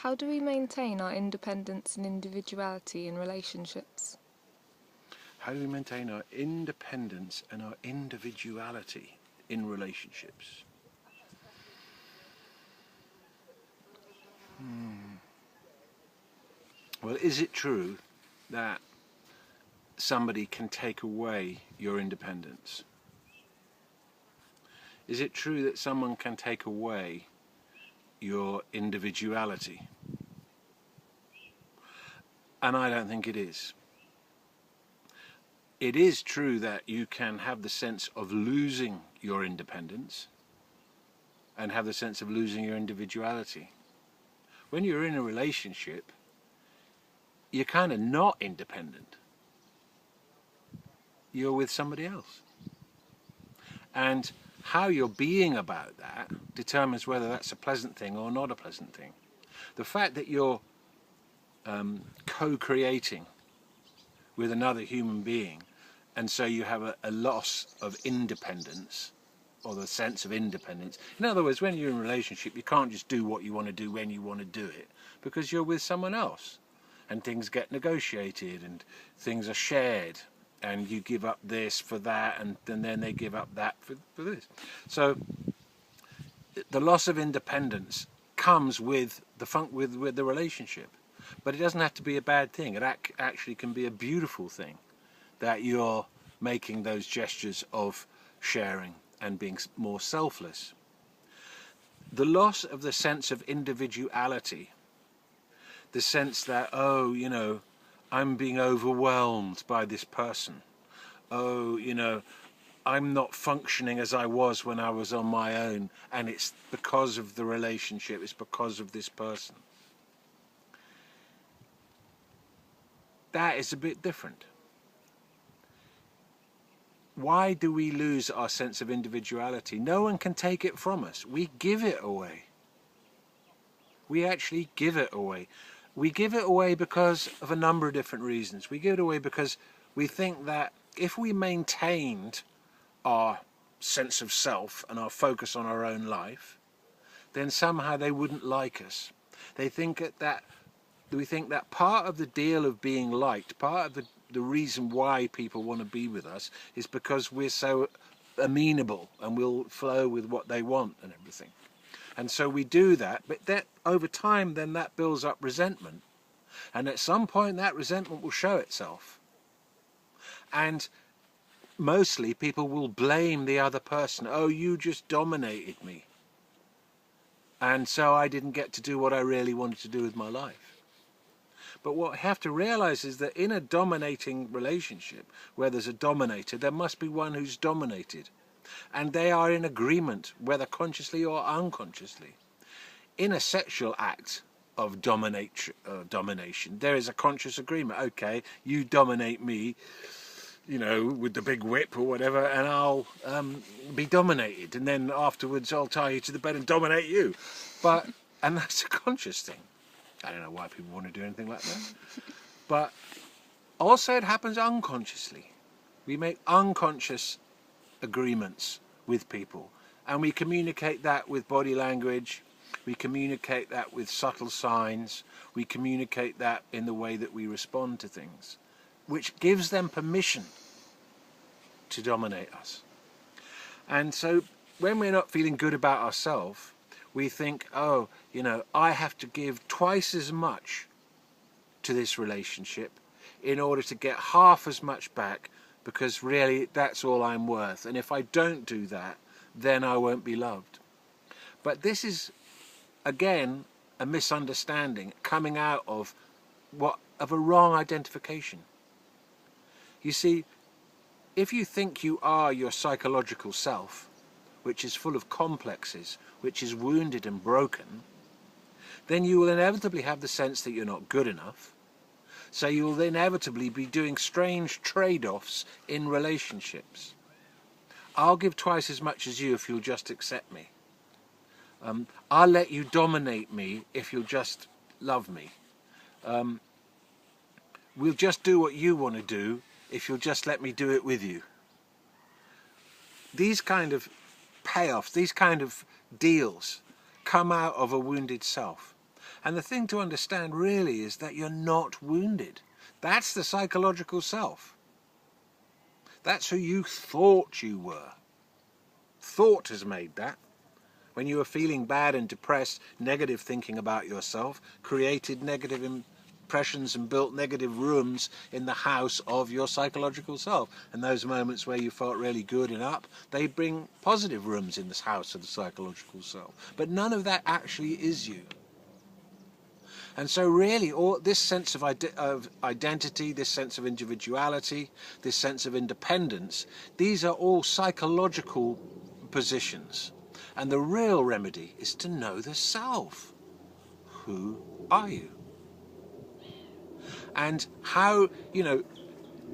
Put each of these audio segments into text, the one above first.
How do we maintain our independence and individuality in relationships? How do we maintain our independence and our individuality in relationships? Well, is it true that somebody can take away your independence? Is it true that someone can take away your individuality? And I don't think it is. It is true that you can have the sense of losing your independence and have the sense of losing your individuality. When you're in a relationship, you're kind of not independent. You're with somebody else. And how you're being about that determines whether that's a pleasant thing or not a pleasant thing. The fact that you're co-creating with another human being, and so you have a loss of independence, or the sense of independence. In other words, when you're in a relationship, you can't just do what you want to do when you want to do it, because you're with someone else, and things get negotiated, and things are shared, and you give up this for that, and then they give up that for this. So the loss of independence comes with the relationship, but it doesn't have to be a bad thing. It actually can be a beautiful thing that you're making those gestures of sharing and being more selfless. The loss of the sense of individuality, the sense that, oh, you know, I'm being overwhelmed by this person. Oh, you know, I'm not functioning as I was when I was on my own, and it's because of the relationship, it's because of this person. That is a bit different. Why do we lose our sense of individuality? No one can take it from us. We give it away. We actually give it away. We give it away because of a number of different reasons. We give it away because we think that if we maintained our sense of self and our focus on our own life, then somehow they wouldn't like us. We think that part of the deal of being liked, part of the reason why people want to be with us, is because we're so amenable and we'll flow with what they want and everything. And so we do that, but that over time then that builds up resentment. And at some point that resentment will show itself. And mostly people will blame the other person. Oh, you just dominated me. And so I didn't get to do what I really wanted to do with my life. But what I have to realize is that in a dominating relationship, where there's a dominator, there must be one who's dominated. And they are in agreement, whether consciously or unconsciously. In a sexual act of domination, there is a conscious agreement. Okay, you dominate me, you know, with the big whip or whatever, and I'll be dominated. And then afterwards I'll tie you to the bed and dominate you. And that's a conscious thing. I don't know why people want to do anything like that. But also it happens unconsciously. We make unconscious agreements with people. And we communicate that with body language. We communicate that with subtle signs. We communicate that in the way that we respond to things, which gives them permission to dominate us. And so when we're not feeling good about ourselves, we think, oh, you know, I have to give twice as much to this relationship in order to get half as much back, because really that's all I'm worth. And if I don't do that, then I won't be loved. But this is, again, a misunderstanding coming out of a wrong identification. You see, if you think you are your psychological self, which is full of complexes, which is wounded and broken, then you will inevitably have the sense that you're not good enough. So you will inevitably be doing strange trade-offs in relationships. I'll give twice as much as you if you'll just accept me. I'll let you dominate me if you'll just love me. We'll just do what you want to do if you'll just let me do it with you. These kind of payoffs, these kind of deals come out of a wounded self. And the thing to understand really is that you're not wounded. That's the psychological self. That's who you thought you were. Thought has made that. When you were feeling bad and depressed, negative thinking about yourself created negative impressions and built negative rooms in the house of your psychological self. And those moments where you felt really good and up, they bring positive rooms in this house of the psychological self. But none of that actually is you. And so really, all this sense of identity, this sense of individuality, this sense of independence, these are all psychological positions. And the real remedy is to know the self. Who are you? And how,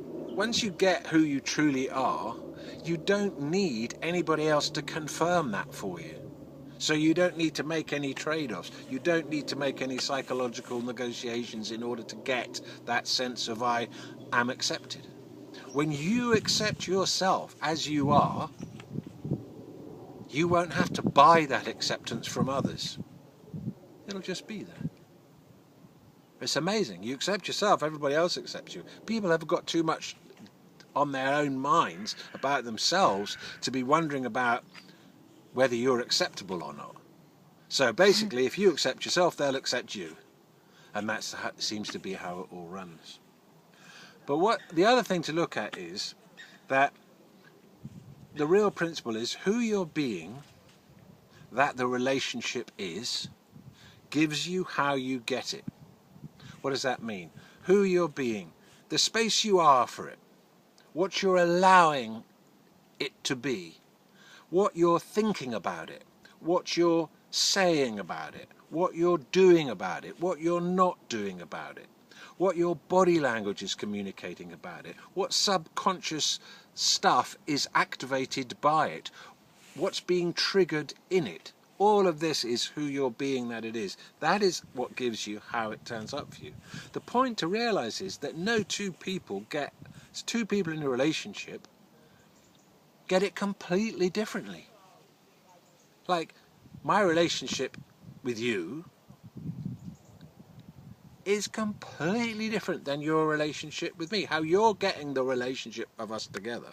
once you get who you truly are, you don't need anybody else to confirm that for you. So you don't need to make any trade-offs. You don't need to make any psychological negotiations in order to get that sense of I am accepted. When you accept yourself as you are, you won't have to buy that acceptance from others. It'll just be there. It's amazing. You accept yourself, everybody else accepts you. People have got too much on their own minds about themselves to be wondering about whether you're acceptable or not. So basically, if you accept yourself, they'll accept you. And that seems to be how it all runs. But what the other thing to look at is that the real principle is who you're being, that the relationship is, gives you how you get it. What does that mean? Who you're being, the space you are for it, what you're allowing it to be, what you're thinking about it, what you're saying about it, what you're doing about it, what you're not doing about it, what your body language is communicating about it, what subconscious stuff is activated by it, what's being triggered in it. All of this is who you're being that it is. That is what gives you how it turns up for you. The point to realize is that no two people in a relationship get it completely differently. Like, my relationship with you is completely different than your relationship with me. How you're getting the relationship of us together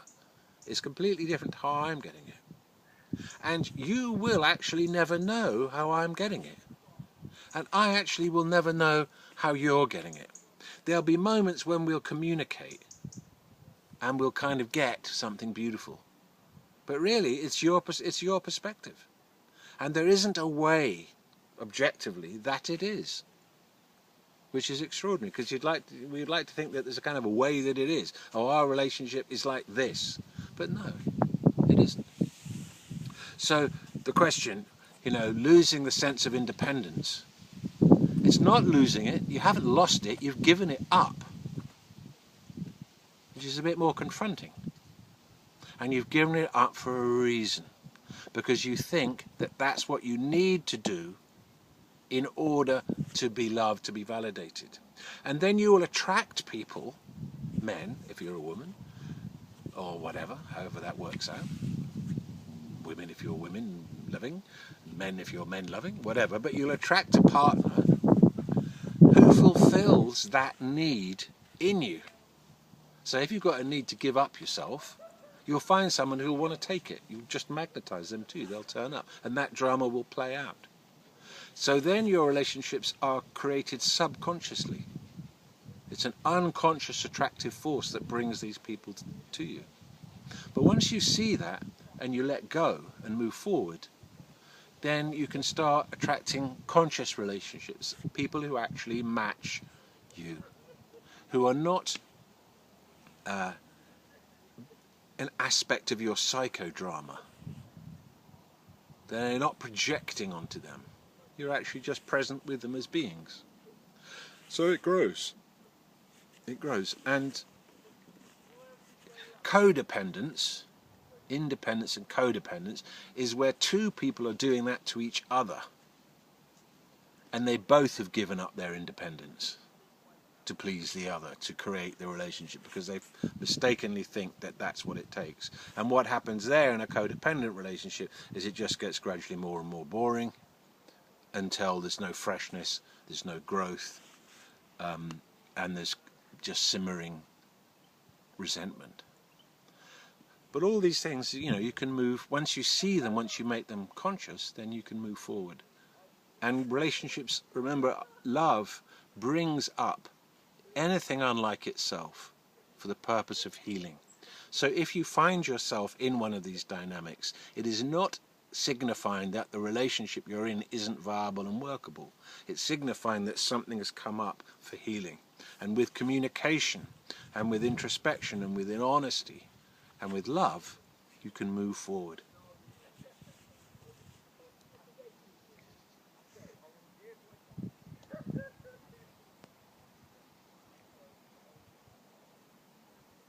is completely different to how I'm getting it. And you will actually never know how I'm getting it. And I actually will never know how you're getting it. There'll be moments when we'll communicate and we'll kind of get something beautiful. But really, it's your perspective. And there isn't a way, objectively, that it is. Which is extraordinary, because we'd like to think that there's a kind of a way that it is. Oh, our relationship is like this. But no, it isn't. So the question, losing the sense of independence, it's not losing it. You haven't lost it. You've given it up. Which is a bit more confronting. And you've given it up for a reason. Because you think that that's what you need to do in order to be loved, to be validated. And then you will attract people, men, if you're a woman, or whatever, however that works out. Women if you're women loving, men if you're men loving, whatever. But you'll attract a partner who fulfills that need in you. So if you've got a need to give up yourself, you'll find someone who'll want to take it. You just magnetize them too. They'll turn up. And that drama will play out. So then your relationships are created subconsciously. It's an unconscious attractive force that brings these people to you. But once you see that and you let go and move forward, then you can start attracting conscious relationships, people who actually match you, who are not an aspect of your psychodrama. They're not projecting onto them. You're actually just present with them as beings. So it grows. It grows. And codependence, independence and codependence, is where two people are doing that to each other. And they both have given up their independence to please the other, to create the relationship, because they mistakenly think that that's what it takes. And what happens there in a codependent relationship is it just gets gradually more and more boring. until there's no freshness, there's no growth, and there's just simmering resentment. But all these things, you know, you can move, once you see them, once you make them conscious, then you can move forward. And relationships, remember, love brings up anything unlike itself for the purpose of healing. So if you find yourself in one of these dynamics, it is not signifying that the relationship you're in isn't viable and workable. It's signifying that something has come up for healing. And with communication, and with introspection, and with honesty, and with love, you can move forward.